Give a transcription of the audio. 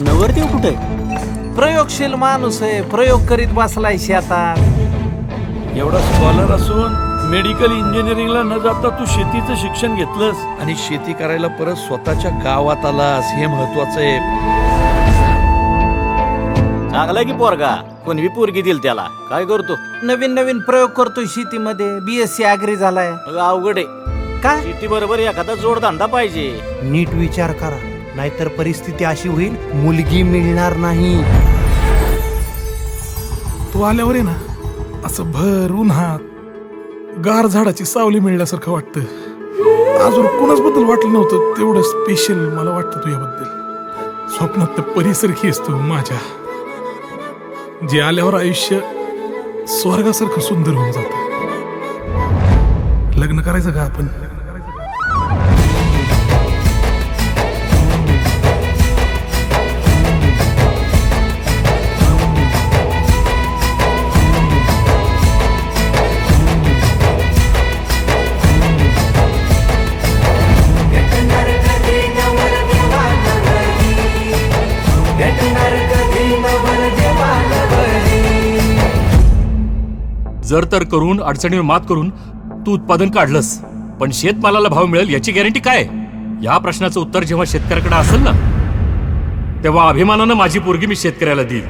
नवरदेव कुठे? प्रयोगशील माणूस आहे, प्रयोग करीत बसलाय शेतात. एवढा स्कॉलर असून मेडिकल इंजिनिअरिंगला न जाता तू शेतीचं शिक्षण घेतलंस आणि शेती करायला परत स्वतःच्या गावात आलास, हे महत्वाचं आहे. चांगला की पोरगा, कोणी पोरगी दिल त्याला. काय करतो? नवीन नवीन प्रयोग करतोय शेतीमध्ये. BSc ॲग्री झालाय. अवघड आहे. काय शेती बरोबर एखादा जोडधंदा पाहिजे. नीट विचार करा, नाहीतर परिस्थिती अशी होईल मुलगी मिळणार नाही. तू आल्यावर आहे ना, असं भर उन्हात गार झाडाची सावली मिळण्यासारखं वाटतं. अजून कोणाच बद्दल वाटलं नव्हतं तेवढं स्पेशल मला वाटतं तुझ्याबद्दल. स्वप्नात तर परीसारखी असतो माझ्या, जे आल्यावर आयुष्य स्वर्गासारखं सुंदर होऊन जातं. लग्न करायचं का आपण? जर तर करून अडचणीवर मात करून तू उत्पादन काढलंस, पण शेतमालाला भाव मिळेल याची गॅरंटी काय? या प्रश्नाचं उत्तर जेव्हा शेतकऱ्याकडे असेल ना, तेव्हा अभिमानानं माझी पोरगी मी शेतकऱ्याला देईल.